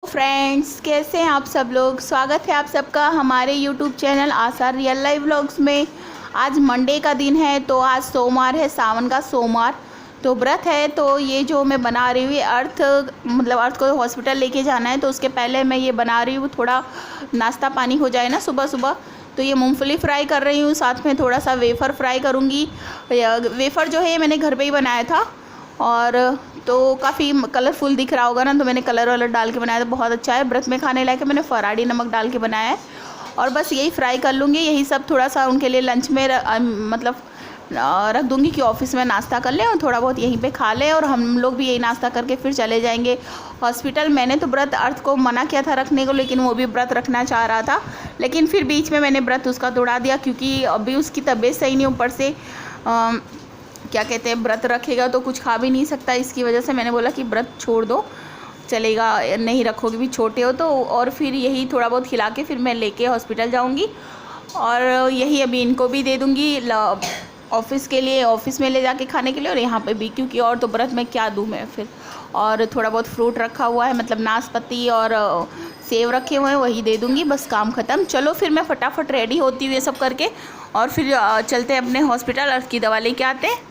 Friends, कैसे हैं आप सब लोग। स्वागत है आप सबका हमारे यूट्यूब चैनल आसार रियल लाइफ व्लॉग्स में। आज मंडे का दिन है, तो आज सोमवार है, सावन का सोमवार, तो व्रत है। तो ये जो मैं बना रही हूँ अर्थ को हॉस्पिटल लेके जाना है, तो उसके पहले मैं ये बना रही हूँ, थोड़ा नाश्ता पानी हो जाए ना सुबह सुबह। तो ये मूंगफली फ्राई कर रही हूँ, साथ में थोड़ा सा वेफ़र फ्राई करूँगी। वेफ़र जो है मैंने घर पे ही बनाया था, और तो काफ़ी कलरफुल दिख रहा होगा ना, तो मैंने कलर वलर डाल के बनाया, तो बहुत अच्छा है। व्रत में खाने लायक मैंने फराड़ी नमक डाल के बनाया है, और बस यही फ्राई कर लूँगी। यही सब थोड़ा सा उनके लिए लंच में रख दूँगी कि ऑफिस में नाश्ता कर लें और थोड़ा बहुत यहीं पे खा लें, और हम लोग भी यही नाश्ता करके फिर चले जाएंगे हॉस्पिटल। मैंने तो व्रत अर्थ को मना किया था रखने को, लेकिन वो भी व्रत रखना चाह रहा था, लेकिन फिर बीच में मैंने व्रत उसका तोड़ा दिया, क्योंकि अभी उसकी तबीयत सही नहीं, ऊपर से क्या कहते हैं, व्रत रखेगा तो कुछ खा भी नहीं सकता। इसकी वजह से मैंने बोला कि व्रत छोड़ दो, चलेगा, नहीं रखोगे भी, छोटे हो तो। और फिर यही थोड़ा बहुत खिला के फिर मैं लेके हॉस्पिटल जाऊंगी, और यही अभी इनको भी दे दूंगी ऑफिस के लिए, ऑफिस में ले जाके खाने के लिए, और यहाँ पे भी, क्योंकि और तो व्रत में क्या दूँ मैं फिर। और थोड़ा बहुत फ्रूट रखा हुआ है, मतलब नाशपाती और सेब रखे हुए हैं, वही दे दूँगी, बस काम ख़त्म। चलो फिर मैं फटाफट रेडी होती हूँ ये सब करके, और फिर चलते हैं अपने हॉस्पिटल, अर्थ की दवा लेके आते हैं।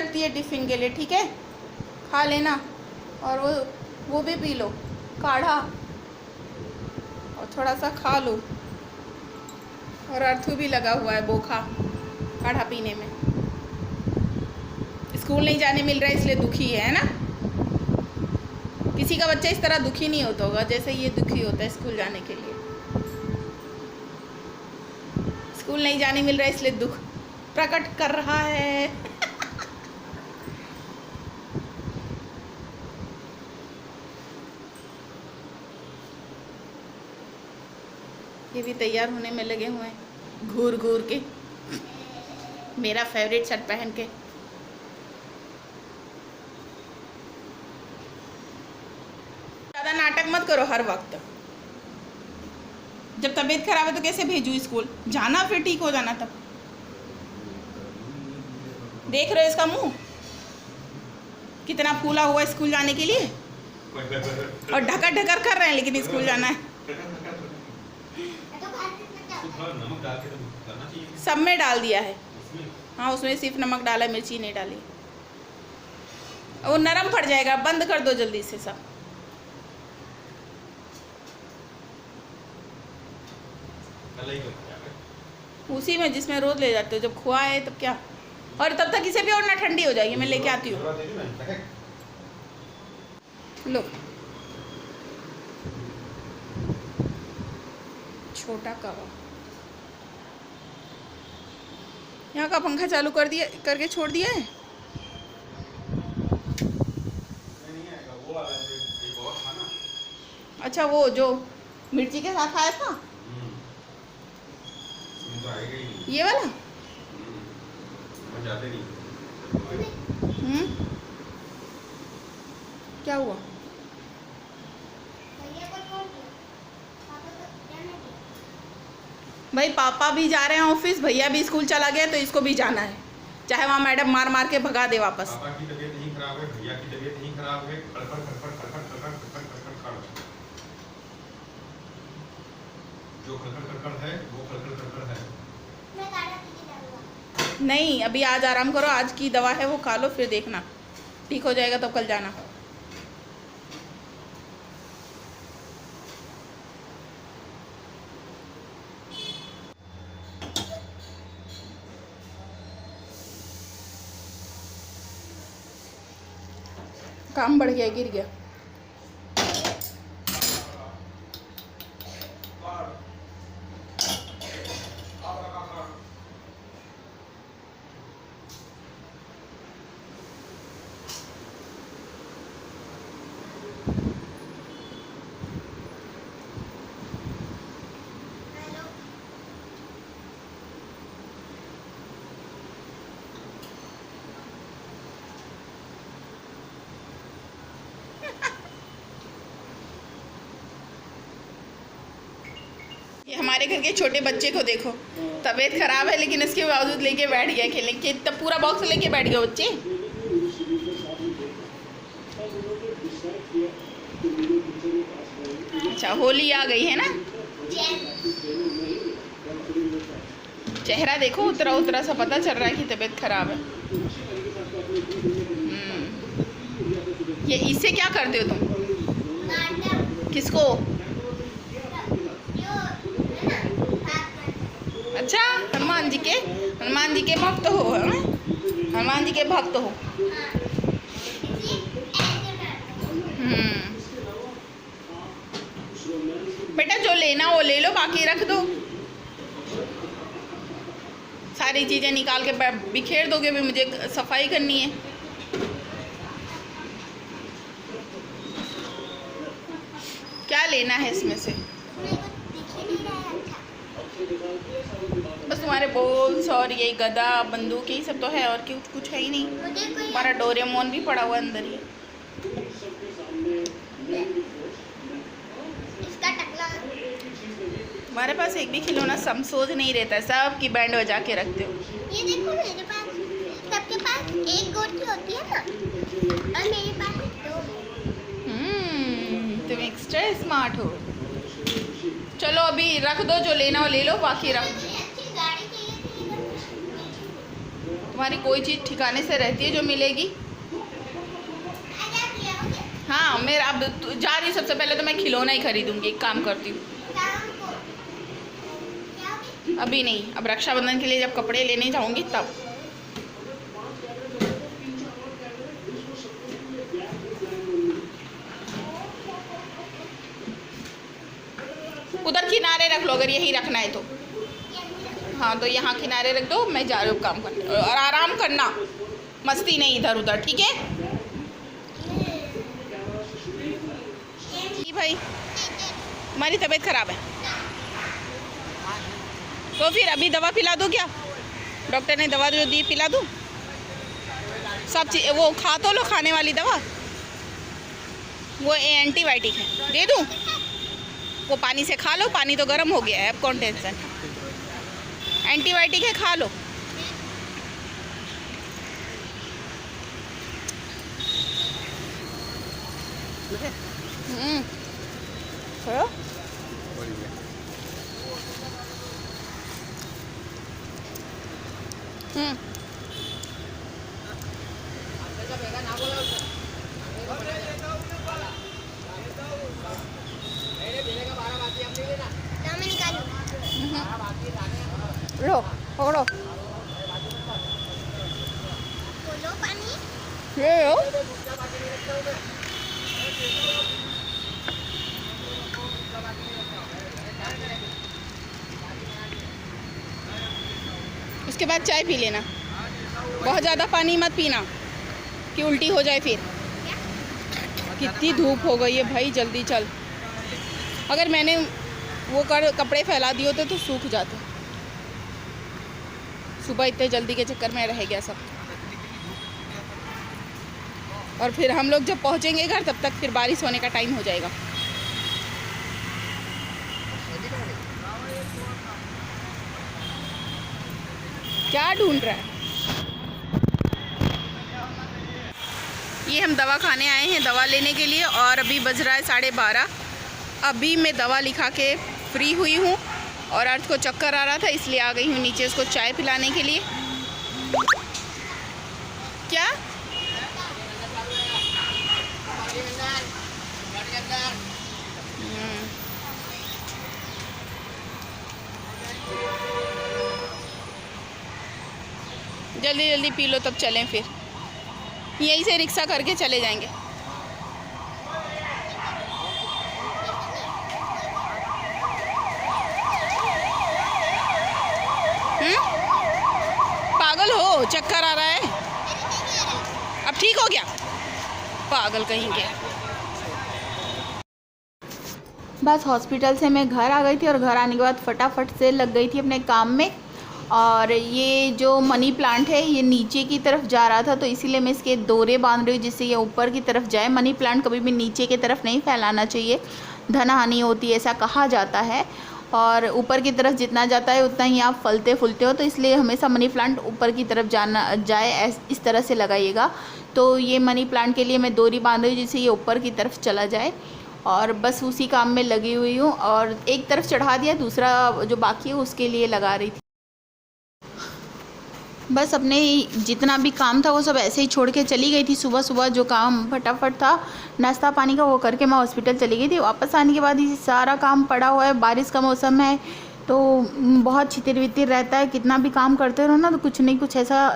रखती है टिफ़िन के लिए, ठीक है? खा लेना और वो भी पी लो काढ़ा, और थोड़ा सा खा लो। और अर्थू भी लगा हुआ है बोखा काढ़ा पीने में। स्कूल नहीं जाने मिल रहा है इसलिए दुखी है ना? किसी का बच्चा इस तरह दुखी नहीं होता होगा जैसे ये दुखी होता है स्कूल जाने के लिए। स्कूल नहीं जाने मिल रहा है इसलिए दुख प्रकट कर रहा है। ये भी तैयार होने में लगे हुए हैं घूर घूर के, मेरा फेवरेट शर्ट पहन के। ज़्यादा नाटक मत करो हर वक्त। जब तबीयत खराब है तो कैसे भेजूँ स्कूल? जाना फिर ठीक हो जाना तब। देख रहे हो इसका मुंह कितना फूला हुआ स्कूल जाने के लिए, और ढकर ढकर कर रहे हैं लेकिन स्कूल जाना है। सब में डाल दिया है। हाँ, उसमें सिर्फ नमक डाला, मिर्ची नहीं डाली। वो नरम पड़ जाएगा, बंद कर दो जल्दी से सब। उसी में जिसमें रोज ले जाते हो, जब खुआ है तब क्या। और तब तक इसे भी और ना ठंडी हो जाएगी, मैं लेके आती हूँ। लो छोटा कवा। यहाँ का पंखा चालू कर दिया, करके छोड़ दिया है। अच्छा, वो जो मिर्ची के साथ आया था ये वाला। क्या हुआ? भाई पापा भी जा रहे हैं ऑफिस, भैया भी स्कूल चला गया, तो इसको भी जाना है, चाहे वहाँ मैडम मार मार के भगा दे वापस। पापा की तबीयत नहीं खराब है, भैया की तबीयत नहीं खराब है, खड़खड़ खड़खड़ खड़खड़ खड़खड़ खड़खड़ खड़खड़। जो खड़खड़ खड़खड़ है वो खड़खड़ खड़खड़ है। नहीं, अभी आज आराम करो, आज की दवा है वो खा लो, फिर देखना ठीक हो जाएगा तो कल जाना। काम बढ़ गया, गिर गया। ये हमारे घर के छोटे बच्चे को देखो, तबीयत खराब है लेकिन इसके बावजूद लेके बैठ गया खेलने के, तब पूरा बॉक्स लेके बैठ गया बच्चे। अच्छा, होली आ गई है ना? चेहरा देखो उतरा उतरा सा, पता चल रहा है कि तबीयत खराब है। ये इससे क्या करते हो तुम? किसको? अच्छा, हनुमान जी के भक्त हो, हनुमान जी के भक्त हो। बेटा जो लेना वो ले लो, बाकी रख दो। सारी चीजें निकाल के बिखेर दोगे, भी मुझे सफाई करनी है। क्या लेना है इसमें से? बस तुम्हारे बॉल्स और ये गदा बंदूक यही सब तो है, और कुछ है ही नहीं। हमारा डोरेमोन भी पड़ा हुआ अंदर ही। हमारे पास एक भी खिलौना समसोज नहीं रहता है, सब की बैंड बजा के रखते हो। ये देखो, मेरे पास सबके पास एक गोटी होती है ना, और मेरे पास दो। तुम एक्स्ट्रा स्मार्ट हो। चलो अभी रख दो, जो लेना हो ले लो, बाकी रख दो। तुम्हारी कोई चीज़ ठिकाने से रहती है जो मिलेगी। हाँ मेरा अब जा रही हूँ, सबसे पहले तो मैं खिलौना ही खरीदूंगी। एक काम करती हूँ, अभी नहीं, अब रक्षाबंधन के लिए जब कपड़े लेने जाऊंगी तब। उधर किनारे रख लो अगर यही रखना है तो। हाँ तो यहाँ किनारे रख दो, मैं जा रही हूँ काम करने। और आराम करना, मस्ती नहीं इधर उधर, ठीक है भाई। तुम्हारी तबीयत खराब है तो फिर अभी दवा पिला दो क्या? डॉक्टर ने दवा जो दी पिला दूँ? सब चीज़ वो खा तो लो, खाने वाली दवा, वो एंटीबायोटिक है, दे दूँ? वो पानी से खा लो, पानी तो गर्म हो गया है, अब कौन टेंशन। एंटीबायोटिक है, खा लो। खड़ो। लो पकड़ो, ले लो। उसके बाद चाय पी लेना, बहुत ज़्यादा पानी मत पीना कि उल्टी हो जाए फिर। कितनी धूप हो गई है भाई, जल्दी चल। अगर मैंने वो कपड़े फैला दिए होते तो सूख जाते। सुबह इतने जल्दी के चक्कर में रह गया सब। और फिर हम लोग जब पहुंचेंगे घर तब तक फिर बारिश होने का टाइम हो जाएगा। क्या ढूंढ रहा है? ये हम दवा खाने आए हैं दवा लेने के लिए, और अभी बज रहा है 12:30। अभी मैं दवा लिखा के फ्री हुई हूँ और अर्थ को चक्कर आ रहा था इसलिए आ गई हूँ नीचे उसको चाय पिलाने के लिए। क्या? जल्दी जल्दी पी लो तब चलें, फिर यहीं से रिक्शा करके चले जाएंगे। पागल हो, चक्कर आ रहा है। अब ठीक हो गया? पागल कहीं के। बस हॉस्पिटल से मैं घर आ गई थी और घर आने के बाद फटाफट से लग गई थी अपने काम में। और ये जो मनी प्लांट है ये नीचे की तरफ जा रहा था तो इसीलिए मैं इसके डोरे बांध रही हूँ जिससे ये ऊपर की तरफ जाए। मनी प्लांट कभी भी नीचे की तरफ नहीं फैलाना चाहिए, धन हानि होती है ऐसा कहा जाता है। और ऊपर की तरफ जितना जाता है उतना ही आप फलते फूलते हो, तो इसलिए हमेशा मनी प्लांट ऊपर की तरफ जाए इस तरह से लगाइएगा। तो ये मनी प्लांट के लिए मैं डोरी बांध रही हूँ जिससे ये ऊपर की तरफ चला जाए, और बस उसी काम में लगी हुई हूँ। और एक तरफ चढ़ा दिया, दूसरा जो बाकी है उसके लिए लगा रही थी। बस अपने जितना भी काम था वो सब ऐसे ही छोड़ के चली गई थी। सुबह सुबह जो काम फटाफट था नाश्ता पानी का वो करके मैं हॉस्पिटल चली गई थी। वापस आने के बाद ही सारा काम पड़ा हुआ है, बारिश का मौसम है तो बहुत छितिर वितिर रहता है। कितना भी काम करते रहो ना तो कुछ नहीं कुछ ऐसा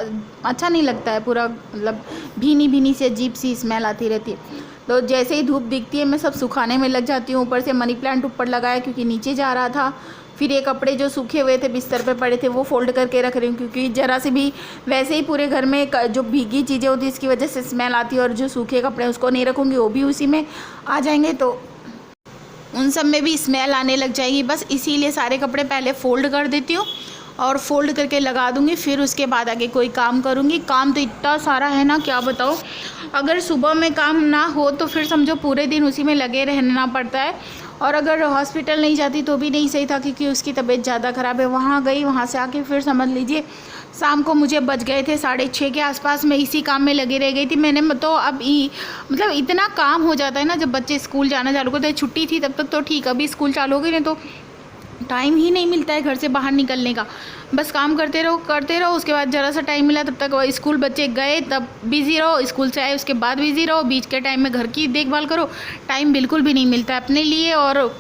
अच्छा नहीं लगता है, पूरा मतलब भीनी भीनी से अजीब सी स्मेल आती रहती है। तो जैसे ही धूप दिखती है मैं सब सुखाने में लग जाती हूँ। ऊपर से मनी प्लांट ऊपर लगाया क्योंकि नीचे जा रहा था। फिर ये कपड़े जो सूखे हुए थे बिस्तर पे पड़े थे वो फोल्ड करके रख रही हूँ क्योंकि ज़रा से भी वैसे ही पूरे घर में जो भीगी चीज़ें होती है इसकी वजह से स्मेल आती है। और जो सूखे कपड़े उसको नहीं रखूँगी वो भी उसी में आ जाएंगे तो उन सब में भी स्मेल आने लग जाएगी। बस इसीलिए सारे कपड़े पहले फ़ोल्ड कर देती हूँ और फोल्ड करके लगा दूँगी, फिर उसके बाद आगे कोई काम करूँगी। काम तो इतना सारा है ना क्या बताऊँ। अगर सुबह में काम ना हो तो फिर समझो पूरे दिन उसी में लगे रहना पड़ता है। और अगर हॉस्पिटल नहीं जाती तो भी नहीं सही था क्योंकि उसकी तबीयत ज़्यादा ख़राब है। वहाँ गई, वहाँ से आके फिर समझ लीजिए शाम को मुझे बज गए थे 6:30 के आसपास। मैं इसी काम में लगी रह गई थी। मैंने तो अब मतलब इतना काम हो जाता है ना जब बच्चे स्कूल जाना चालू करते हैं। छुट्टी थी तब तक तो ठीक, अभी स्कूल चालू हो गई नहीं तो टाइम ही नहीं मिलता है घर से बाहर निकलने का। बस काम करते रहो, उसके बाद ज़रा सा टाइम मिला तब तक स्कूल बच्चे गए तब बिज़ी रहो, स्कूल से आए उसके बाद बिज़ी रहो, बीच के टाइम में घर की देखभाल करो। टाइम बिल्कुल भी नहीं मिलता है अपने लिए और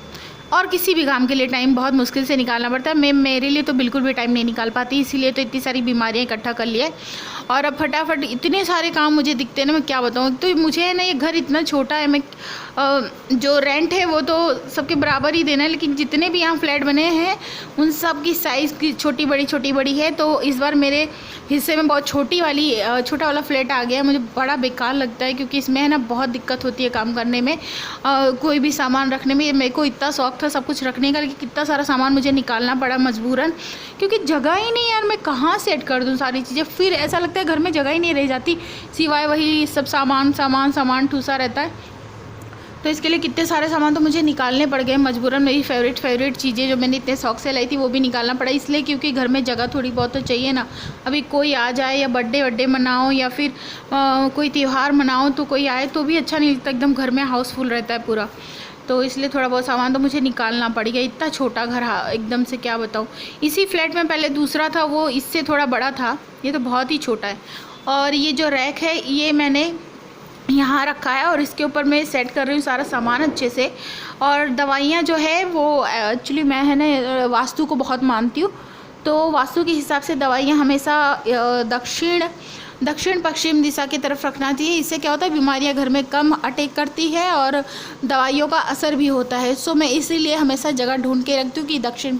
किसी भी काम के लिए टाइम बहुत मुश्किल से निकालना पड़ता है। मेरे लिए तो बिल्कुल भी टाइम नहीं निकाल पाती, इसीलिए तो इतनी सारी बीमारियां इकट्ठा कर लिया है। और अब फटाफट इतने सारे काम मुझे दिखते हैं ना, मैं क्या बताऊँ। तो मुझे है ना ये घर इतना छोटा है, मैं जो रेंट है वो तो सबके बराबर ही देना है, लेकिन जितने भी यहाँ फ्लैट बने हैं उन सब की साइज़ की छोटी बड़ी है। तो इस बार मेरे हिस्से में बहुत छोटा वाला फ्लैट आ गया है। मुझे बड़ा बेकार लगता है क्योंकि इसमें है ना बहुत दिक्कत होती है काम करने में, कोई भी सामान रखने में। मेरे को इतना शौक था सब कुछ रखने का, लेकिन कितना सारा सामान मुझे निकालना पड़ा मजबूरन, क्योंकि जगह ही नहीं यार, मैं कहाँ सेट कर दूँ सारी चीज़ें। फिर ऐसा लगता है घर में जगह ही नहीं रह जाती, सिवाय वही सब सामान ठूसा रहता है। तो इसके लिए कितने सारे सामान तो मुझे निकालने पड़ गए मजबूरन। मेरी फेवरेट चीज़ें जो मैंने इतने शौक से लाई थी वो भी निकालना पड़ा, इसलिए क्योंकि घर में जगह थोड़ी बहुत तो चाहिए ना। अभी कोई आ जाए या बर्थडे मनाओ या फिर कोई त्यौहार मनाओ, तो कोई आए तो भी अच्छा नहीं लगता, एकदम घर में हाउसफुल रहता है पूरा। तो इसलिए थोड़ा बहुत सामान तो मुझे निकालना पड़ गया। इतना छोटा घर एकदम से क्या बताऊँ। इसी फ्लैट में पहले दूसरा था, वो इससे थोड़ा बड़ा था, ये तो बहुत ही छोटा है। और ये जो रैक है ये मैंने यहाँ रखा है और इसके ऊपर मैं सेट कर रही हूँ सारा सामान अच्छे से। और दवाइयाँ जो है वो एक्चुअली मैं है ना वास्तु को बहुत मानती हूँ, तो वास्तु के हिसाब से दवाइयाँ हमेशा दक्षिण पश्चिम दिशा की तरफ रखना चाहिए। इससे क्या होता है, बीमारियां घर में कम अटैक करती है और दवाइयों का असर भी होता है। सो मैं इसीलिए हमेशा जगह ढूंढ के रखती हूँ कि दक्षिण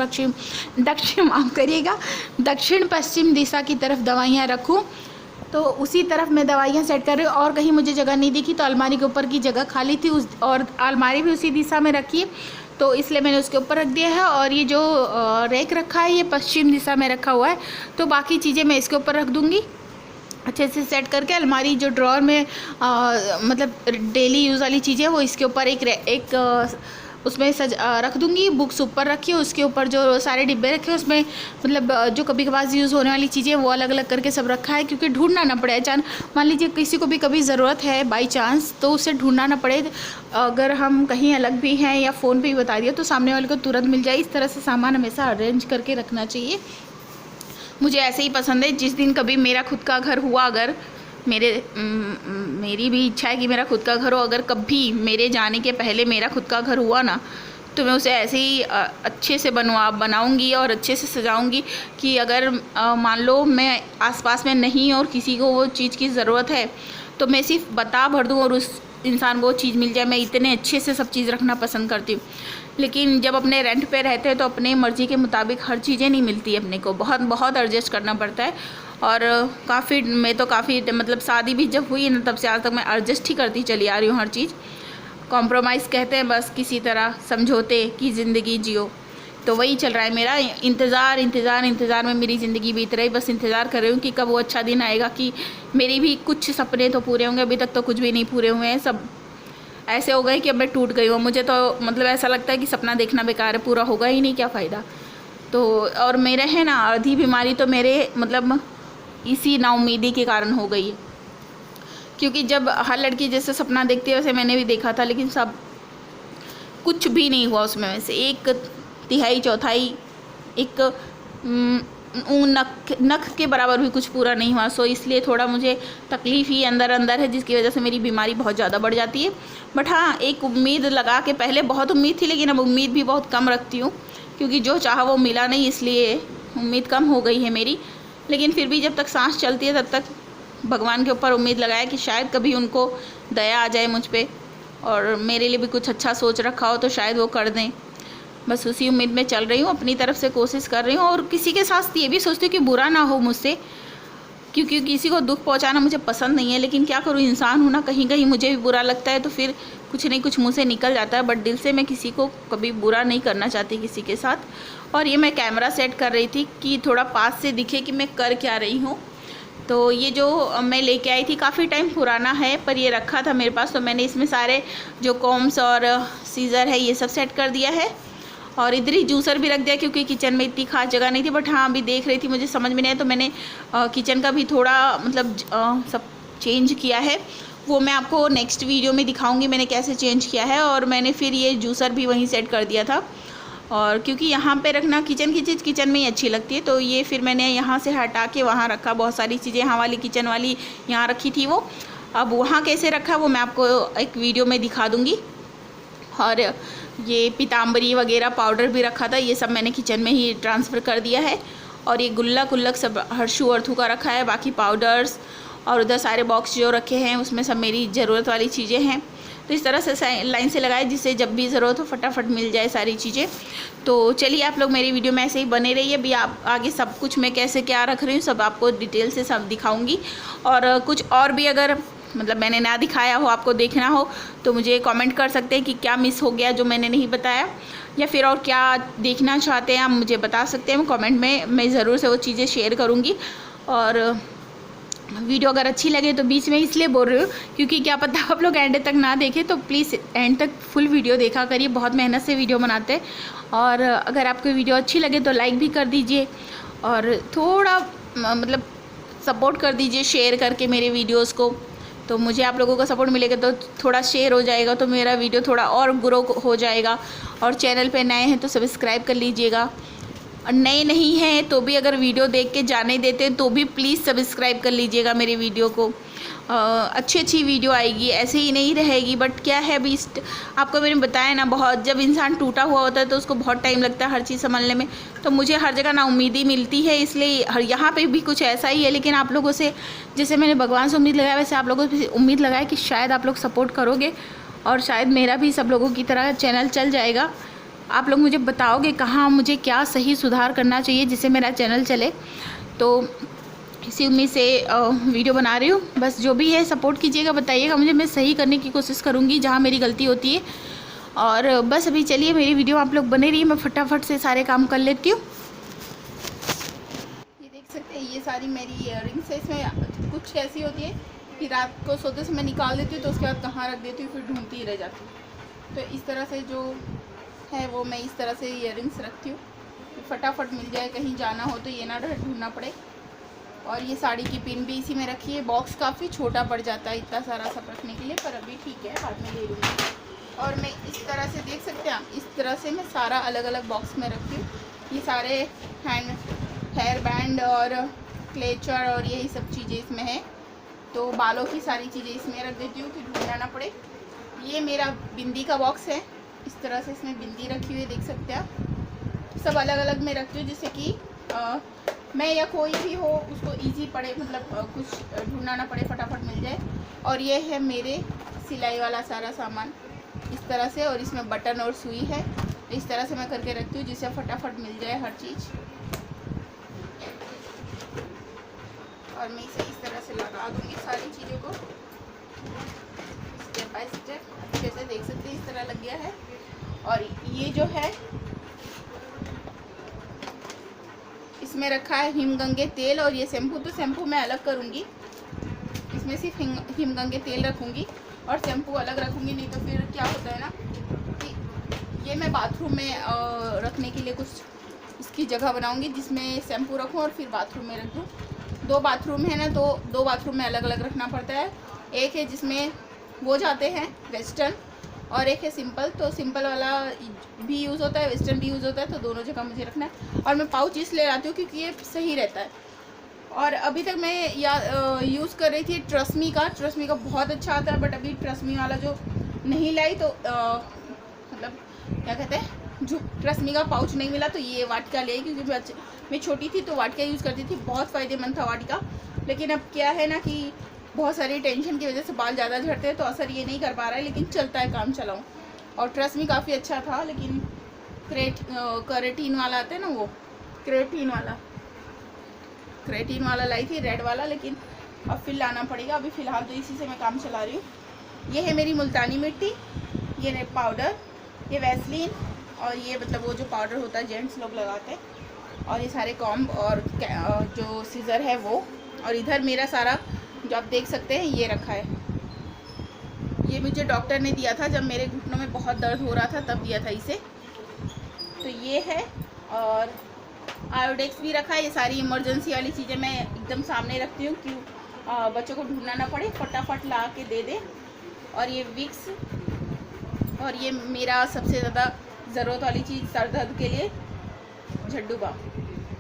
पश्चिम दिशा की तरफ दवाइयाँ रखूँ। तो उसी तरफ मैं दवाइयाँ सेट कर रही हूँ। और कहीं मुझे जगह नहीं दिखी तो अलमारी के ऊपर की जगह खाली थी और अलमारी भी उसी दिशा में रखी है, तो इसलिए मैंने उसके ऊपर रख दिया है। और ये जो रैक रखा है ये पश्चिम दिशा में रखा हुआ है, तो बाकी चीज़ें मैं इसके ऊपर रख दूँगी अच्छे से सेट करके। अलमारी जो ड्रॉअर में मतलब डेली यूज़ वाली चीज़ें वो इसके ऊपर एक उसमें रख दूँगी। बुक्स ऊपर रखी, उसके ऊपर जो सारे डिब्बे रखे उसमें मतलब जो कभी कभार यूज़ होने वाली चीज़ें वो अलग अलग करके सब रखा है, क्योंकि ढूंढना ना पड़े। अचानक मान लीजिए किसी को भी कभी ज़रूरत है बाई चांस, तो उसे ढूंढना ना पड़े। अगर हम कहीं अलग भी हैं या फ़ोन पे ही बता दिया तो सामने वाले को तुरंत मिल जाए। इस तरह से सामान हमेशा अरेंज करके रखना चाहिए। मुझे ऐसे ही पसंद है। जिस दिन कभी मेरा खुद का घर हुआ, अगर मेरी भी इच्छा है कि मेरा खुद का घर हो, अगर कभी मेरे जाने के पहले मेरा खुद का घर हुआ ना, तो मैं उसे ऐसे ही अच्छे से बनाऊंगी और अच्छे से सजाऊंगी कि अगर मान लो मैं आसपास में नहीं और किसी को वो चीज़ की ज़रूरत है तो मैं सिर्फ बता भर दूँ और उस इंसान को वो चीज़ मिल जाए। मैं इतने अच्छे से सब चीज़ रखना पसंद करती हूँ। लेकिन जब अपने रेंट पे रहते हैं तो अपने मर्ज़ी के मुताबिक हर चीज़ें नहीं मिलती, अपने को बहुत एडजस्ट करना पड़ता है। और काफ़ी मतलब शादी भी जब हुई ना तब से आज तक मैं एडजस्ट ही करती चली आ रही हूँ हर चीज़। कॉम्प्रोमाइज़ कहते हैं बस, किसी तरह समझौते की ज़िंदगी जियो। तो वही चल रहा है मेरा। इंतज़ार में मेरी ज़िंदगी बीत रही। बस इंतज़ार कर रही हूँ कि कब वो अच्छा दिन आएगा कि मेरी भी कुछ सपने तो पूरे होंगे। अभी तक तो कुछ भी नहीं पूरे हुए हैं, सब ऐसे हो गए कि अब मैं टूट गई हूँ। मुझे तो मतलब ऐसा लगता है कि सपना देखना बेकार है, पूरा होगा ही नहीं, क्या फ़ायदा। तो और मेरे है ना आधी बीमारी तो मेरे मतलब इसी नाउमीदी के कारण हो गई है, क्योंकि जब हर लड़की जैसे सपना देखती है वैसे मैंने भी देखा था, लेकिन सब कुछ भी नहीं हुआ उसमें। वैसे 1/3 एक नख के बराबर भी कुछ पूरा नहीं हुआ। सो इसलिए थोड़ा मुझे तकलीफ़ ही अंदर है, जिसकी वजह से मेरी बीमारी बहुत ज़्यादा बढ़ जाती है। बट हाँ, एक उम्मीद लगा के, पहले बहुत उम्मीद थी लेकिन अब उम्मीद भी बहुत कम रखती हूँ, क्योंकि जो चाहा वो मिला नहीं, इसलिए उम्मीद कम हो गई है मेरी। लेकिन फिर भी जब तक सांस चलती है तब तक भगवान के ऊपर उम्मीद लगाए कि शायद कभी उनको दया आ जाए मुझ पे और मेरे लिए भी कुछ अच्छा सोच रखा हो तो शायद वो कर दें। बस उसी उम्मीद में चल रही हूँ, अपनी तरफ से कोशिश कर रही हूँ। और किसी के साथ ये भी सोचती हूँ कि बुरा ना हो मुझसे, क्योंकि किसी को दुख पहुँचाना मुझे पसंद नहीं है। लेकिन क्या करूँ, इंसान हूँ ना, कहीं मुझे भी बुरा लगता है तो फिर कुछ नहीं कुछ मुँह से निकल जाता है। बट दिल से मैं किसी को कभी बुरा नहीं करना चाहती किसी के साथ। और ये मैं कैमरा सेट कर रही थी कि थोड़ा पास से दिखे कि मैं कर क्या रही हूँ। तो ये जो मैं लेके आई थी काफ़ी टाइम पुराना है, पर ये रखा था मेरे पास, तो मैंने इसमें सारे जो कॉम्स और सीज़र है ये सब सेट कर दिया है। और इधर ही जूसर भी रख दिया, क्योंकि किचन में इतनी खास जगह नहीं थी। बट हाँ, अभी देख रही थी, मुझे समझ में नहीं आया, तो मैंने किचन का भी थोड़ा मतलब सब चेंज किया है। वो मैं आपको नेक्स्ट वीडियो में दिखाऊंगी मैंने कैसे चेंज किया है। और मैंने फिर ये जूसर भी वहीं सेट कर दिया था। और क्योंकि यहाँ पे रखना किचन की चीज़ किचन में ही अच्छी लगती है, तो ये फिर मैंने यहाँ से हटा के वहाँ रखा। बहुत सारी चीज़ें यहाँ वाली किचन वाली यहाँ रखी थी वो, अब वहाँ कैसे रखा वो मैं आपको एक वीडियो में दिखा दूँगी। और ये पीताम्बरी वगैरह पाउडर भी रखा था, ये सब मैंने किचन में ही ट्रांसफ़र कर दिया है। और ये गुल्लक उल्लक सब हर्षू अर्थू का रखा है, बाकी पाउडर्स और उधर सारे बॉक्स जो रखे हैं उसमें सब मेरी ज़रूरत वाली चीज़ें हैं। तो इस तरह से लाइन से लगाए जिससे जब भी ज़रूरत हो फटाफट मिल जाए सारी चीज़ें। तो चलिए आप लोग मेरी वीडियो में ऐसे ही बने रहिए, अभी आप आगे सब कुछ मैं कैसे क्या रख रही हूँ सब आपको डिटेल से सब दिखाऊँगी। और कुछ और भी अगर मतलब मैंने ना दिखाया हो, आपको देखना हो, तो मुझे कमेंट कर सकते हैं कि क्या मिस हो गया जो मैंने नहीं बताया, या फिर और क्या देखना चाहते हैं आप मुझे बता सकते हैं कमेंट में, मैं ज़रूर से वो चीज़ें शेयर करूँगी। और वीडियो अगर अच्छी लगे तो बीच में इसलिए बोल रही हूँ क्योंकि क्या पता आप लोग एंड तक ना देखें, तो प्लीज़ एंड तक फुल वीडियो देखा करिए, बहुत मेहनत से वीडियो बनाते हैं। और अगर आपको वीडियो अच्छी लगे तो लाइक भी कर दीजिए और थोड़ा मतलब सपोर्ट कर दीजिए शेयर करके मेरे वीडियोज़ को, तो मुझे आप लोगों का सपोर्ट मिलेगा तो थोड़ा शेयर हो जाएगा तो मेरा वीडियो थोड़ा और ग्रो हो जाएगा। और चैनल पे नए हैं तो सब्सक्राइब कर लीजिएगा, और नए नहीं हैं तो भी अगर वीडियो देख के जाने देते हैं तो भी प्लीज़ सब्सक्राइब कर लीजिएगा मेरे वीडियो को। अच्छी वीडियो आएगी, ऐसे ही नहीं रहेगी। बट क्या है अभी आपको मैंने बताया ना, बहुत जब इंसान टूटा हुआ होता है तो उसको बहुत टाइम लगता है हर चीज़ संभालने में, तो मुझे हर जगह ना उम्मीद मिलती है, इसलिए यहाँ पे भी कुछ ऐसा ही है। लेकिन आप लोगों से जैसे मैंने भगवान से उम्मीद लगाया वैसे आप लोगों से उम्मीद लगाया कि शायद आप लोग सपोर्ट करोगे और शायद मेरा भी सब लोगों की तरह चैनल चल जाएगा। आप लोग मुझे बताओगे कहाँ मुझे क्या सही सुधार करना चाहिए जिससे मेरा चैनल चले, तो इसी उम्मीद से वीडियो बना रही हूँ। बस जो भी है सपोर्ट कीजिएगा, बताइएगा मुझे, मैं सही करने की कोशिश करूँगी जहाँ मेरी गलती होती है। और बस अभी चलिए मेरी वीडियो आप लोग बने रहिए, मैं फटाफट से सारे काम कर लेती हूँ। ये देख सकते हैं ये सारी मेरी इयररिंग्स है, इसमें कुछ ऐसी होती है कि रात को सोते समय निकाल देती हूँ तो उसके बाद कहाँ रख देती हूँ, फिर ढूंढती ही रह जाती हूँ। तो इस तरह से जो है वो मैं इस तरह से इयररिंग्स रखती हूँ, फटाफट मिल जाए, कहीं जाना हो तो ये ना ढूंढना पड़े। और ये साड़ी की पिन भी इसी में रखी है। बॉक्स काफ़ी छोटा पड़ जाता है इतना सारा सब रखने के लिए, पर अभी ठीक है, बाद में ले लूँगी। और मैं इस तरह से देख सकते हैं आप, इस तरह से मैं सारा अलग अलग बॉक्स में रखती हूँ। ये सारे हेयर बैंड और क्लेचर और यही सब चीज़ें इसमें हैं, तो बालों की सारी चीज़ें इसमें रख देती हूँ कि ढूंढना ना पड़े। ये मेरा बिंदी का बॉक्स है, इस तरह से इसमें बिंदी रखी हुई है, देख सकते हैं आप। सब अलग अलग में रखती हूँ जिससे कि मैं या कोई भी हो उसको इजी पड़े, मतलब कुछ ढूंढना ना पड़े, फटाफट मिल जाए। और ये है मेरे सिलाई वाला सारा सामान इस तरह से, और इसमें बटन और सुई है, इस तरह से मैं करके रखती हूँ जिससे फटाफट मिल जाए हर चीज़। और मैं इसे इस तरह से लगा दूँगी सारी चीज़ों को स्टेप बाय स्टेप, अच्छे से देख सकते हैं इस तरह लग गया है। और ये जो है इसमें रखा है हिमगंगे तेल, और ये शैम्पू, तो शैम्पू मैं अलग करूँगी, इसमें सिर्फ हिमगंगे तेल रखूँगी और शैम्पू अलग रखूँगी। नहीं तो फिर क्या होता है ना कि ये मैं बाथरूम में रखने के लिए कुछ इसकी जगह बनाऊँगी जिसमें शैम्पू रखूँ और फिर बाथरूम में रख दूँ। 2 बाथरूम है ना, तो 2 बाथरूम में अलग अलग रखना पड़ता है। एक है जिसमें वो जाते हैं वेस्टर्न और एक है सिंपल, तो सिंपल वाला भी यूज़ होता है, वेस्टर्न भी यूज़ होता है, तो दोनों जगह मुझे रखना है। और मैं पाउच इसलिए लाती हूँ क्योंकि ये सही रहता है। और अभी तक मैं यूज़ कर रही थी ट्रस्मी का बहुत अच्छा आता है, बट अभी ट्रस्मी वाला जो नहीं लाई तो मतलब क्या कहते हैं, जो ट्रस्मी का पाउच नहीं मिला तो ये वाटिका ले, क्योंकि मैं छोटी थी तो वाटिका यूज़ करती थी, बहुत फ़ायदेमंद था वाटिका। लेकिन अब क्या है ना कि बहुत सारी टेंशन की वजह से बाल ज़्यादा झड़ते हैं तो असर ये नहीं कर पा रहा है, लेकिन चलता है, काम चलाऊँ। और ट्रस्मी काफ़ी अच्छा था, लेकिन क्रेटीन वाला आता है ना, वो क्रेटीन वाला लाई थी, रेड वाला, लेकिन अब फिर लाना पड़ेगा। अभी फ़िलहाल तो इसी से मैं काम चला रही हूँ। ये है मेरी मुल्तानी मिट्टी, ये पाउडर, ये वैसलीन, और ये मतलब वो जो पाउडर होता है जेंट्स लोग लगाते हैं, और ये सारे कॉम्ब और जो सीज़र है वो। और इधर मेरा सारा जो आप देख सकते हैं ये रखा है, ये मुझे डॉक्टर ने दिया था जब मेरे घुटनों में बहुत दर्द हो रहा था, तब दिया था इसे। तो ये है, और आयोडेक्स भी रखा है। ये सारी इमरजेंसी वाली चीज़ें मैं एकदम सामने रखती हूँ, क्यों बच्चों को ढूंढना ना पड़े, फटाफट ला के दे दे। और ये विक्स, और ये मेरा सबसे ज़्यादा ज़रूरत वाली चीज़ सर दर्द के लिए झड्डू बाम,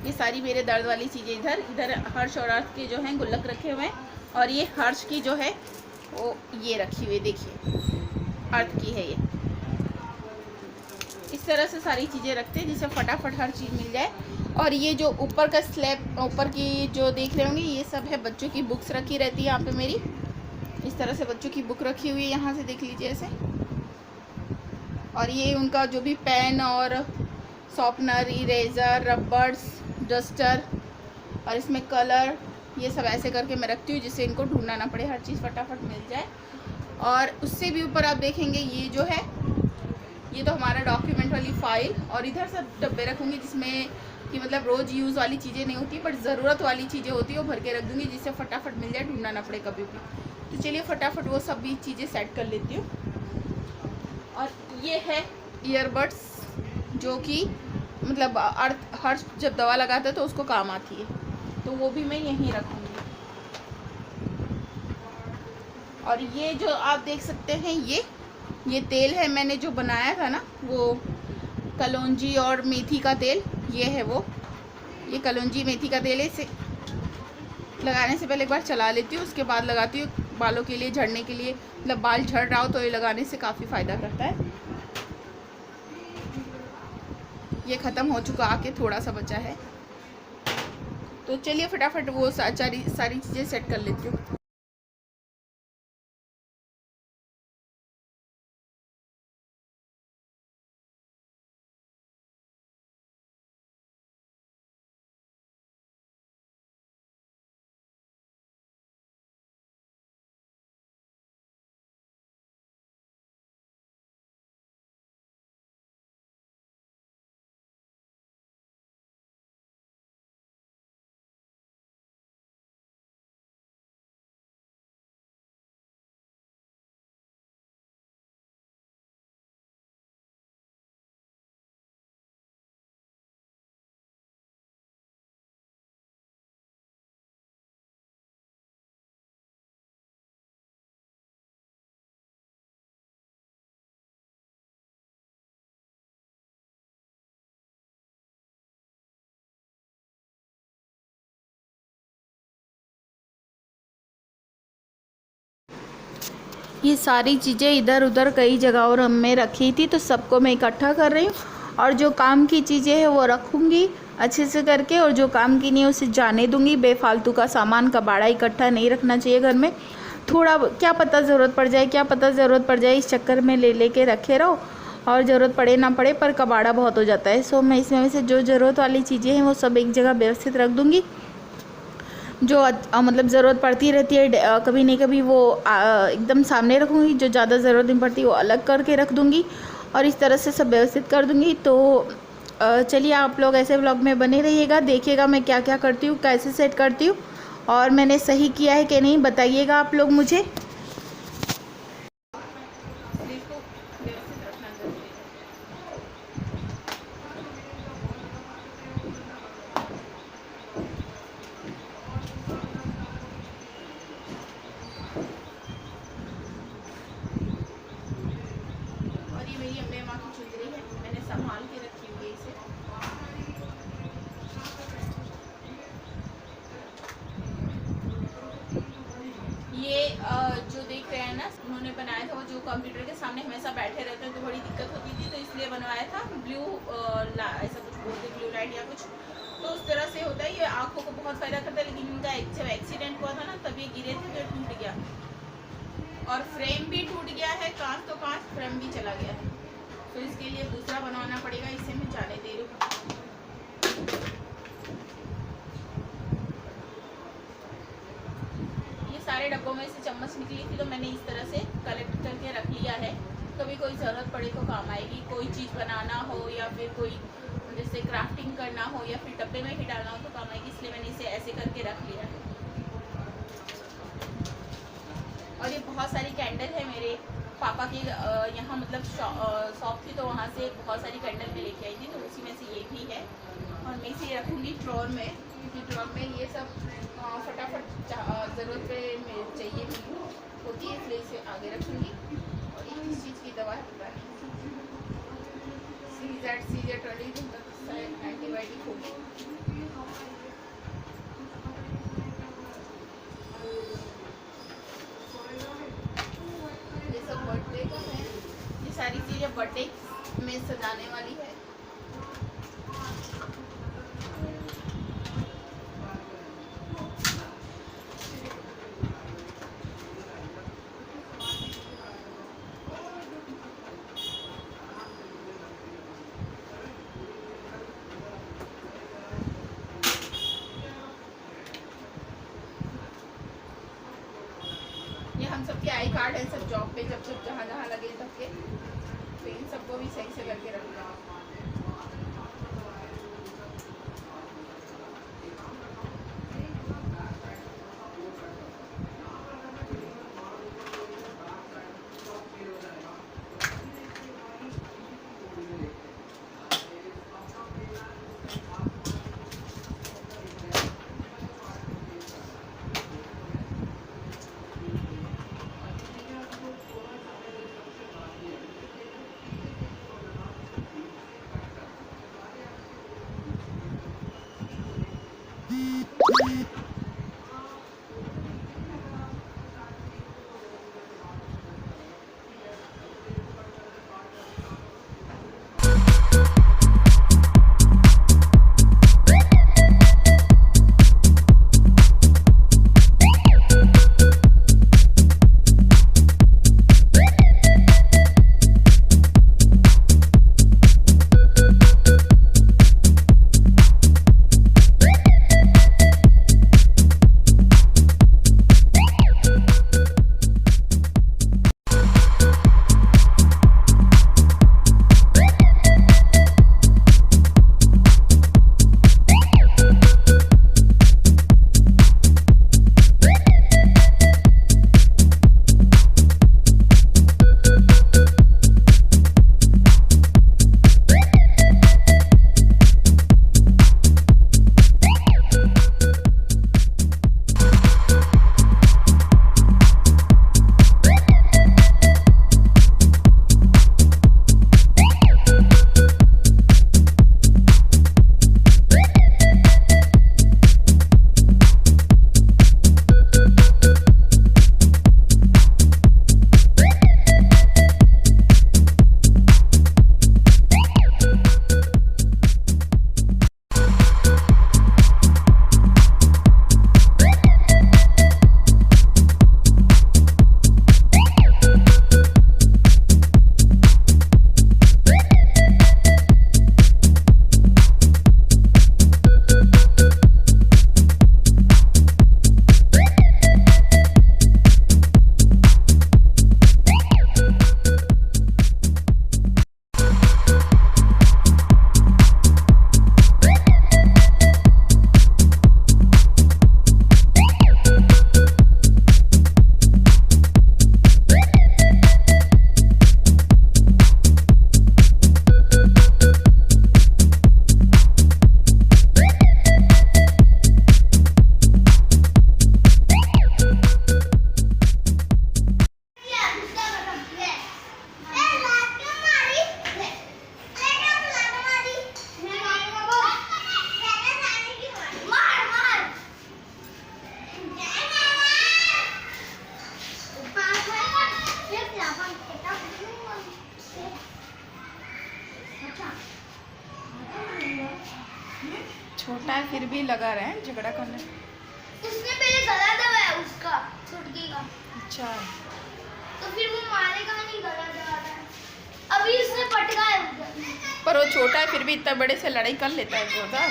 ये सारी मेरे दर्द वाली चीज़ें इधर हर्ष और अर्थ के जो हैं गुल्लक रखे हुए हैं, और ये हर्ष की जो है वो ये रखी हुई, देखिए अर्थ की है ये। इस तरह से सारी चीज़ें रखते हैं जिससे फटाफट हर चीज़ मिल जाए। और ये जो ऊपर का स्लैब ऊपर की जो देख रहे होंगे, ये सब है बच्चों की बुक्स रखी रहती है यहाँ पे मेरी। इस तरह से बच्चों की बुक रखी हुई है, यहाँ से देख लीजिए ऐसे। और ये उनका जो भी पेन और शॉर्पनर, इरेज़र, रबर्स, डस्टर और इसमें कलर, ये सब ऐसे करके मैं रखती हूँ जिससे इनको ढूंढना ना पड़े, हर चीज़ फटाफट मिल जाए। और उससे भी ऊपर आप देखेंगे ये जो है, ये तो हमारा डॉक्यूमेंट वाली फ़ाइल, और इधर सब डब्बे रखूँगी जिसमें कि मतलब रोज़ यूज़ वाली चीज़ें नहीं होती, बट ज़रूरत वाली चीज़ें होती है, वो भर के रख दूँगी जिससे फटाफट मिल जाए, ढूंढना ना पड़े कभी भी। तो चलिए फटाफट वो सब भी चीज़ें सेट कर लेती हूँ। और ये है ईयरबड्स, जो कि मतलब हर्ष जब दवा लगाता है तो उसको काम आती है, तो वो भी मैं यहीं रखूँगी। और ये जो आप देख सकते हैं, ये तेल है, मैंने जो बनाया था ना वो कलौंजी और मेथी का तेल, ये है वो, ये कलौंजी मेथी का तेल है। इसे लगाने से पहले एक बार चला लेती हूँ, उसके बाद लगाती हूँ बालों के लिए, झड़ने के लिए, मतलब बाल झड़ रहा हो तो ये लगाने से काफ़ी फ़ायदा करता है। ये ख़त्म हो चुका, आके थोड़ा सा बचा है, तो चलिए फटाफट वो सारी चीज़ें सेट कर लेती हूँ। ये सारी चीज़ें इधर उधर कई जगहों में रखी थी, तो सबको मैं इकट्ठा कर रही हूँ, और जो काम की चीज़ें हैं वो रखूँगी अच्छे से करके, और जो काम की नहीं है उसे जाने दूँगी। बेफालतू का सामान कबाड़ा इकट्ठा नहीं रखना चाहिए घर में, थोड़ा क्या पता ज़रूरत पड़ जाए, इस चक्कर में ले के रखे रहो, और ज़रूरत पड़े ना पड़े पर कबाड़ा बहुत हो जाता है। सो मैं इसमें से जो ज़रूरत वाली चीज़ें हैं वो सब एक जगह व्यवस्थित रख दूँगी, जो मतलब ज़रूरत पड़ती रहती है कभी नहीं कभी, वो एकदम सामने रखूँगी, जो ज़्यादा ज़रूरत नहीं पड़ती वो अलग करके रख दूँगी, और इस तरह से सब व्यवस्थित कर दूँगी। तो चलिए आप लोग ऐसे व्लॉग में बने रहिएगा, देखिएगा मैं क्या क्या करती हूँ, कैसे सेट करती हूँ, और मैंने सही किया है कि नहीं बताइएगा आप लोग मुझे। संभाल के रखी हुई है इसे। ये जो देख रहे हैं ना, उन्होंने बनाया था, वो जो कंप्यूटर के सामने हमेशा बैठे रहते हैं तो बड़ी दिक्कत होती थी, तो इसलिए बनवाया था। ब्लू ऐसा कुछ बोलते, ब्लू लाइट या कुछ, तो उस तरह से होता है। ये आँखों को बहुत फ़ायदा करता है, लेकिन इनका जब एक्सीडेंट हुआ था ना तब ये गिरे थे तो टूट गया, और फ्रेम भी टूट गया है, कांच तो कांच, फ्रेम भी चला गया है, तो इसके लिए दूसरा बनवाना पड़ेगा। इसे मैं जाने दे रही हूँ। ये सारे डब्बों में से चम्मच निकली थी तो मैंने इस तरह से कलेक्ट करके रख लिया है, कभी कोई ज़रूरत पड़े तो काम आएगी। कोई चीज़ बनाना हो या फिर कोई जैसे क्राफ्टिंग करना हो या फिर डब्बे में ही डालना हो तो काम आएगी, इसलिए मैंने इसे ऐसे करके रख लिया है। और ये बहुत सारी कैंडल है मेरे पापा के यहाँ, मतलब शॉप थी तो वहाँ से बहुत सारी कैंडल में लेके आई थी, तो उसी में से ये भी है। और मैं इसे रखूँगी ड्रॉर में, क्योंकि ड्रॉर में ये सब फटाफट ज़रूरत पे चाहिए भी होती है, इसलिए इसे आगे रखूँगी। और ये किस चीज़ की दवा है पता नहीं, CZ20 एंटीबायोटिक होगी। ये सब बर्थडे का है, ये सारी चीज़ें बर्थडे में सजाने वाली है। ये हम सबके आई कार्ड है, सब जॉब पे जब जब जहाँ जहाँ लगे सबके, तो इन सबको भी सही से करके रखना। छोटा है फिर भी लगा रहे हैं झगड़ा करने। उसने पहले गला दबाया उसका छुटकी का। अच्छा, तो फिर वो मारेगा नहीं, गला दबाता है। अभी उसने पटका है उधर। पर वो छोटा है फिर भी इतना बड़े से लड़ाई कर लेता है जोधा।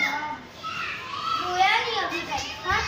रोया नहीं अभी तक। हाँ?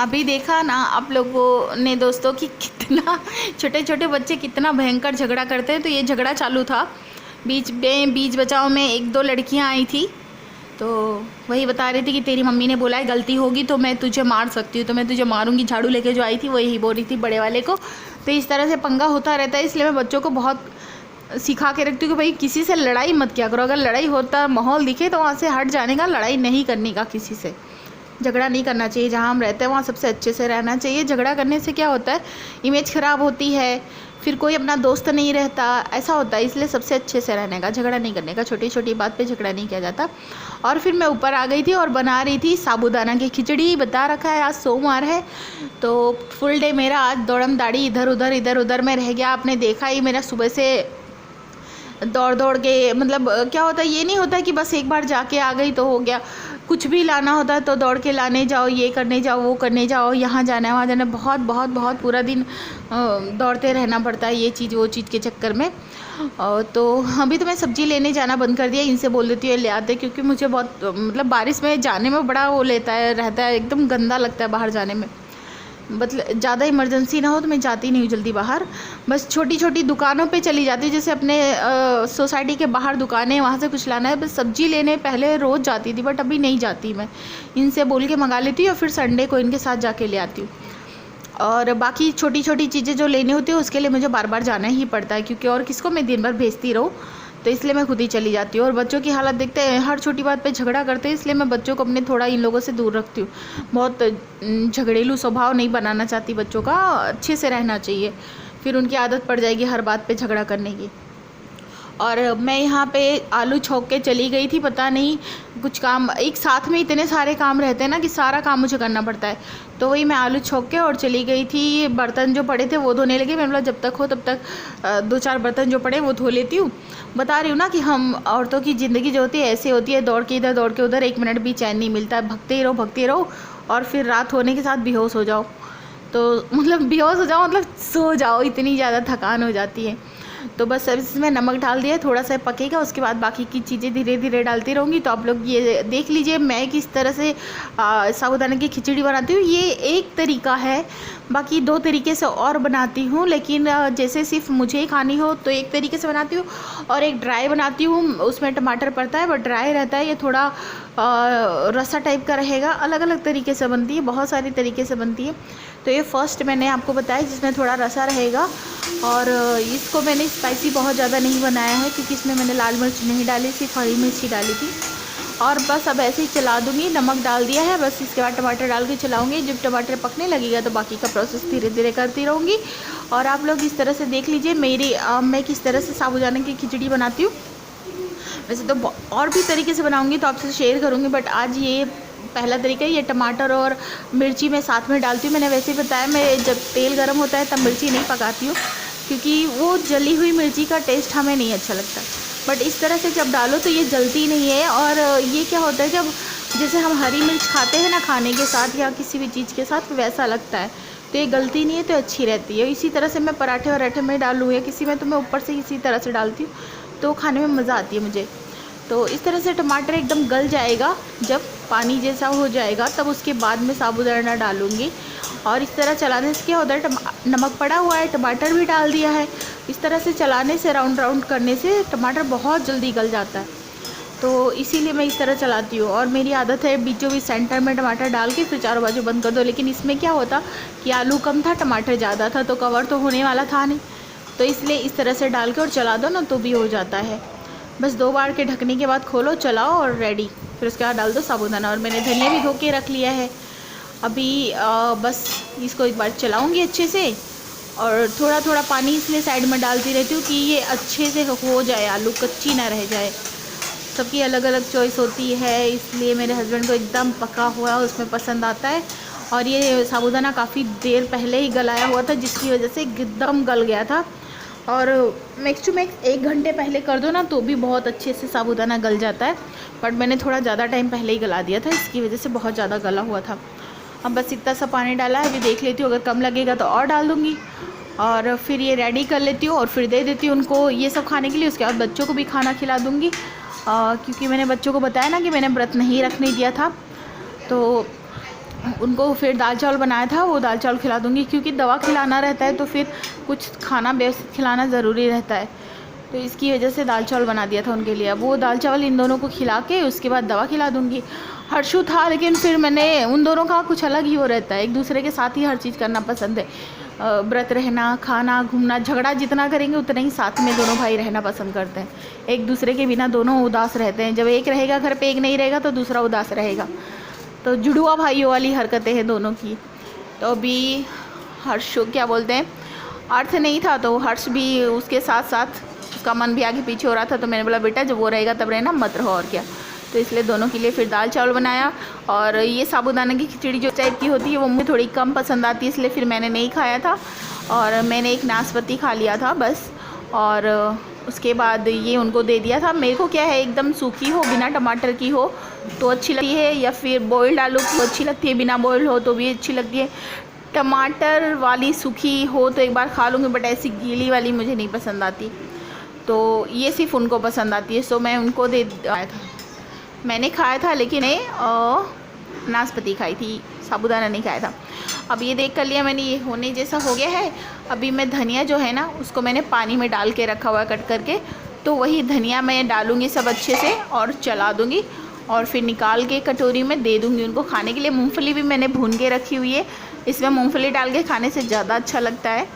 अभी देखा ना आप लोगों ने दोस्तों कि कितना छोटे छोटे बच्चे कितना भयंकर झगड़ा करते हैं। तो ये झगड़ा चालू था बीच बचाव में, एक दो लड़कियां आई थी तो वही बता रही थी कि तेरी मम्मी ने बोला है गलती होगी तो मैं तुझे मार सकती हूँ, तो मैं तुझे मारूंगी। झाड़ू लेके जो आई थी वही बोल रही थी बड़े वाले को। तो इस तरह से पंगा होता रहता है, इसलिए मैं बच्चों को बहुत सिखा के रखती हूँ कि भाई किसी से लड़ाई मत किया करो। अगर लड़ाई होता माहौल दिखे तो वहाँ से हट जाने का, लड़ाई नहीं करने का, किसी से झगड़ा नहीं करना चाहिए। जहाँ हम रहते हैं वहाँ सबसे अच्छे से रहना चाहिए। झगड़ा करने से क्या होता है, इमेज ख़राब होती है, फिर कोई अपना दोस्त नहीं रहता, ऐसा होता है। इसलिए सबसे अच्छे से रहने का, झगड़ा नहीं करने का, छोटी छोटी बात पे झगड़ा नहीं किया जाता। और फिर मैं ऊपर आ गई थी और बना रही थी साबूदाना की खिचड़ी। बता रखा है आज सोमवार है तो फुल डे मेरा आज दौड़म दाड़ी इधर उधर में रह गया। आपने देखा ही मेरा सुबह से दौड़ के, मतलब क्या होता है, ये नहीं होता कि बस एक बार जाके आ गई तो हो गया। कुछ भी लाना होता है तो दौड़ के लाने जाओ, ये करने जाओ, वो करने जाओ, यहाँ जाना है वहाँ जाना है, बहुत पूरा दिन दौड़ते रहना पड़ता है ये चीज़ वो चीज़ के चक्कर में। तो अभी तो मैं सब्ज़ी लेने जाना बंद कर दिया, इनसे बोल देती हूँ ले आते, क्योंकि मुझे बहुत मतलब बारिश में जाने में बड़ा वो रहता है, एकदम गंदा लगता है बाहर जाने में। मतलब ज़्यादा इमरजेंसी ना हो तो मैं जाती नहीं हूँ जल्दी बाहर, बस छोटी छोटी दुकानों पे चली जाती हूँ। जैसे अपने सोसाइटी के बाहर दुकानें, वहाँ से कुछ लाना है, बस सब्ज़ी लेने पहले रोज़ जाती थी, बट अभी नहीं जाती। मैं इनसे बोल के मंगा लेती हूँ और फिर संडे को इनके साथ जाके ले आती हूँ। और बाकी छोटी छोटी चीज़ें जो लेनी होती है उसके लिए मुझे बार बार जाना ही पड़ता है, क्योंकि और किसको मैं दिन भर भेजती रहूँ, तो इसलिए मैं खुद ही चली जाती हूँ। और बच्चों की हालत देखते हैं, हर छोटी बात पे झगड़ा करते हैं, इसलिए मैं बच्चों को अपने थोड़ा इन लोगों से दूर रखती हूँ। बहुत झगड़ेलू स्वभाव नहीं बनाना चाहती बच्चों का, अच्छे से रहना चाहिए, फिर उनकी आदत पड़ जाएगी हर बात पे झगड़ा करने की। और मैं यहाँ पे आलू छौंक के चली गई थी, पता नहीं कुछ काम, एक साथ में इतने सारे काम रहते हैं ना कि सारा काम मुझे करना पड़ता है। तो वही मैं आलू छौंक के और चली गई थी। बर्तन जो पड़े थे वो धोने लगे। मैं बोला जब तक हो तब तक दो चार बर्तन जो पड़े वो धो लेती हूँ। बता रही हूँ ना कि हम औरतों की ज़िंदगी जो होती है ऐसे होती है, दौड़ के इधर दौड़ के उधर, एक मिनट भी चैन नहीं मिलता है, भगते ही रहो और फिर रात होने के साथ बेहोश हो जाओ। तो मतलब बेहोश हो जाओ मतलब सो जाओ, इतनी ज़्यादा थकान हो जाती है। तो बस अब इसमें नमक डाल दिया, थोड़ा सा पकेगा, उसके बाद बाकी की चीज़ें धीरे धीरे डालती रहूँगी। तो आप लोग ये देख लीजिए मैं किस तरह से साबूदाना की खिचड़ी बनाती हूँ। ये एक तरीका है, बाकी दो तरीके से और बनाती हूँ, लेकिन जैसे सिर्फ मुझे ही खानी हो तो एक तरीके से बनाती हूँ, और एक ड्राई बनाती हूँ, उसमें टमाटर पड़ता है बट ड्राई रहता है, ये थोड़ा रसा टाइप का रहेगा। अलग अलग तरीके से बनती है, बहुत सारी तरीके से बनती है। तो ये फर्स्ट मैंने आपको बताया जिसमें थोड़ा रसा रहेगा, और इसको मैंने स्पाइसी बहुत ज़्यादा नहीं बनाया है क्योंकि इसमें मैंने लाल मिर्च नहीं डाली, सिर्फ हरी मिर्ची डाली थी। और बस अब ऐसे ही चला दूँगी, नमक डाल दिया है, बस इसके बाद टमाटर डाल के चलाऊँगी। जब टमाटर पकने लगेगा तो बाकी का प्रोसेस धीरे धीरे करती रहूँगी। और आप लोग इस तरह से देख लीजिए मैं किस तरह से साबूदाना की खिचड़ी बनाती हूँ। वैसे तो और भी तरीके से बनाऊँगी तो आपसे शेयर करूँगी, बट आज ये पहला तरीका है। ये टमाटर और मिर्ची मैं साथ में डालती हूँ। मैंने वैसे ही बताया, मैं जब तेल गर्म होता है तब मिर्ची नहीं पकाती हूँ, क्योंकि वो जली हुई मिर्ची का टेस्ट हमें नहीं अच्छा लगता। बट इस तरह से जब डालो तो ये जलती नहीं है। और ये क्या होता है, जब जैसे हम हरी मिर्च खाते हैं ना खाने के साथ या किसी भी चीज़ के साथ, वैसा लगता है, तो ये गलती नहीं है, तो अच्छी रहती है। इसी तरह से मैं पराठे वराठे में डालूँ या किसी में, तो मैं ऊपर से इसी तरह से डालती हूँ, तो खाने में मज़ा आती है मुझे। तो इस तरह से टमाटर एकदम गल जाएगा, जब पानी जैसा हो जाएगा तब उसके बाद में साबूदाना डालूँगी। और इस तरह चलाने से क्या होता है, नमक पड़ा हुआ है, टमाटर भी डाल दिया है, इस तरह से चलाने से, राउंड करने से टमाटर बहुत जल्दी गल जाता है। तो इसीलिए मैं इस तरह चलाती हूँ। और मेरी आदत है बीचों बीच सेंटर में टमाटर डाल के फिर चारों बाजू बंद कर दो। लेकिन इसमें क्या होता कि आलू कम था, टमाटर ज़्यादा था, तो कवर तो होने वाला था नहीं, तो इसलिए इस तरह से डाल के और चला दो ना तो भी हो जाता है। बस 2 बार के ढकने के बाद खोलो, चलाओ और रेडी। फिर उसके बाद डाल दो साबूदाना। और मैंने धनिया भी धो के रख लिया है। अभी बस इसको एक बार चलाऊँगी अच्छे से, और थोड़ा थोड़ा पानी इसलिए साइड में डालती रहती हूँ कि ये अच्छे से हो जाए, आलू कच्ची ना रह जाए। सबकी अलग अलग चॉइस होती है, इसलिए मेरे हस्बैंड को एकदम पका हुआ उसमें पसंद आता है। और ये साबूदाना काफ़ी देर पहले ही गलाया हुआ था, जिसकी वजह से एकदम गल गया था। और मैक्स टू मैक्स 1 घंटे पहले कर दो ना तो भी बहुत अच्छे से साबूदाना गल जाता है, बट मैंने थोड़ा ज़्यादा टाइम पहले ही गला दिया था, इसकी वजह से बहुत ज़्यादा गला हुआ था। अब बस इतना सा पानी डाला है, अभी देख लेती हूँ, अगर कम लगेगा तो और डाल दूँगी। और फिर ये रेडी कर लेती हूँ और फिर दे देती हूँ उनको ये सब खाने के लिए। उसके बाद बच्चों को भी खाना खिला दूँगी, क्योंकि मैंने बच्चों को बताया ना कि मैंने व्रत नहीं रखने दिया था, तो उनको फिर दाल चावल बनाया था, वो दाल चावल खिला दूँगी, क्योंकि दवा खिलाना रहता है तो फिर कुछ खाना व्यवस्थित खिलाना ज़रूरी रहता है। तो इसकी वजह से दाल चावल बना दिया था उनके लिए। अब वो दाल चावल इन दोनों को खिला के उसके बाद दवा खिला दूँगी। हर्षु था, लेकिन फिर मैंने उन दोनों का कुछ अलग ही वो रहता है, एक दूसरे के साथ ही हर चीज़ करना पसंद है। व्रत रहना, खाना, घूमना, झगड़ा जितना करेंगे उतना ही साथ में दोनों भाई रहना पसंद करते हैं। एक दूसरे के बिना दोनों उदास रहते हैं। जब एक रहेगा घर पे, एक नहीं रहेगा तो दूसरा उदास रहेगा। तो जुड़वा भाइयों वाली हरकतें हैं दोनों की। तो अभी हर्ष क्या बोलते हैं, अर्थ नहीं था तो हर्ष भी उसके साथ साथ उसका मन भी आगे पीछे हो रहा था। तो मैंने बोला बेटा जब वो रहेगा तब रहना, मत रहो, और क्या। तो इसलिए दोनों के लिए फिर दाल चावल बनाया। और ये साबूदाना की खिचड़ी जो टाइप की होती है वो मुझे थोड़ी कम पसंद आती है, इसलिए फिर मैंने नहीं खाया था। और मैंने एक नाशपाती खा लिया था बस। और उसके बाद ये उनको दे दिया था। मेरे को क्या है, एकदम सूखी हो, बिना टमाटर की हो तो अच्छी लगती है, या फिर बॉइल्ड आलू तो अच्छी लगती है, बिना बॉइल्ड हो तो भी अच्छी लगती है। टमाटर वाली सूखी हो तो एक बार खा लूँगी, बट ऐसी गीली वाली मुझे नहीं पसंद आती। तो ये सिर्फ उनको पसंद आती है, सो मैं उनको दे आया था। मैंने खाया था, लेकिन नाशपाती खाई थी, साबूदाना नहीं खाया था। अब ये देख कर लिया मैंने, ये होने जैसा हो गया है। अभी मैं धनिया जो है ना उसको मैंने पानी में डाल के रखा हुआ है कट करके, तो वही धनिया मैं डालूँगी सब अच्छे से और चला दूँगी, और फिर निकाल के कटोरी में दे दूँगी उनको खाने के लिए। मूंगफली भी मैंने भून के रखी हुई है, इसमें मूंगफली डाल के खाने से ज़्यादा अच्छा लगता है।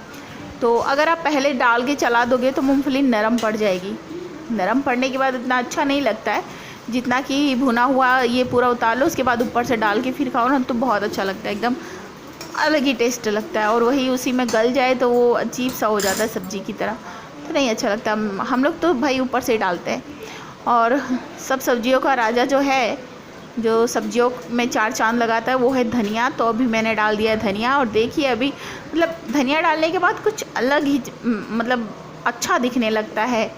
तो अगर आप पहले डाल के चला दोगे तो मूंगफली नरम पड़ जाएगी। नरम पड़ने के बाद इतना अच्छा नहीं लगता है जितना कि भुना हुआ ये पूरा उतार लो, उसके बाद ऊपर से डाल के फिर खाओ ना, तो बहुत अच्छा लगता है, एकदम अलग ही टेस्ट लगता है। और वही उसी में गल जाए तो वो अजीब सा हो जाता है सब्ज़ी की तरह, तो नहीं अच्छा लगता। हम लोग तो भाई ऊपर से डालते हैं। और सब सब्जियों का राजा जो है, जो सब्जियों में चार चांद लगाता है, वो है धनिया। तो अभी मैंने डाल दिया है धनिया, और देखिए अभी मतलब धनिया डालने के बाद कुछ अलग ही मतलब अच्छा दिखने लगता है।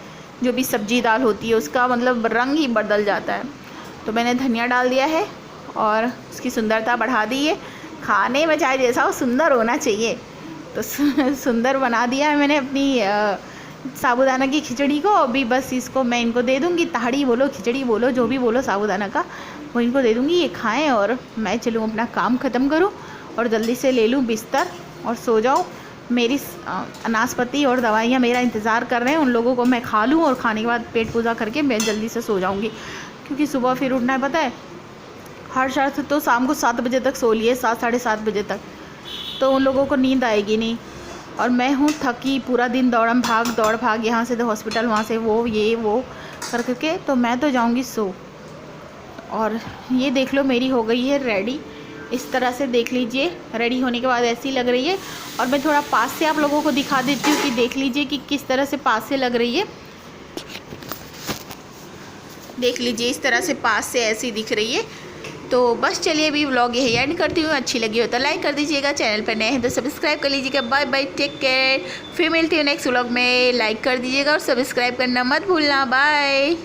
जो भी सब्जी दाल होती है उसका मतलब रंग ही बदल जाता है। तो मैंने धनिया डाल दिया है और उसकी सुंदरता बढ़ा दी है। खाने में चाहे जैसा हो, सुंदर होना चाहिए, तो सुंदर बना दिया है मैंने अपनी साबूदाना की खिचड़ी को। अभी बस इसको मैं इनको दे दूँगी, ताड़ी बोलो, खिचड़ी बोलो, जो भी बोलो साबूदाना का, वो इनको दे दूँगी, ये खाएं। और मैं चलूँ अपना काम ख़त्म करूँ और जल्दी से ले लूँ बिस्तर और सो जाऊँ। मेरी नाशपाती और दवाइयाँ मेरा इंतज़ार कर रहे हैं, उन लोगों को मैं खा लूँ और खाने के बाद पेट पूजा करके मैं जल्दी से सो जाऊँगी, क्योंकि सुबह फिर उठना है। पता है हर शर्त तो शाम को 7 बजे तक सो लिए, 7 साढ़े 7 बजे तक, तो उन लोगों को नींद आएगी नहीं। और मैं हूँ थकी, पूरा दिन दौड़ भाग, यहाँ से तो हॉस्पिटल, वहाँ से वो ये वो कर करके, तो मैं तो जाऊँगी सो। और ये देख लो मेरी हो गई है रेडी, इस तरह से देख लीजिए। रेडी होने के बाद ऐसी लग रही है। और मैं थोड़ा पास से आप लोगों को दिखा देती हूँ कि देख लीजिए कि किस तरह से पास से लग रही है। देख लीजिए इस तरह से पास से ऐसी दिख रही है। तो बस चलिए अभी व्लॉग यही एंड करती हूँ। अच्छी लगी हो तो लाइक कर दीजिएगा, चैनल पर नए हैं तो सब्सक्राइब कर लीजिएगा। Bye bye, take care. फिर मिलती हूँ नेक्स्ट व्लॉग में। लाइक कर दीजिएगा और सब्सक्राइब करना मत भूलना। बाय।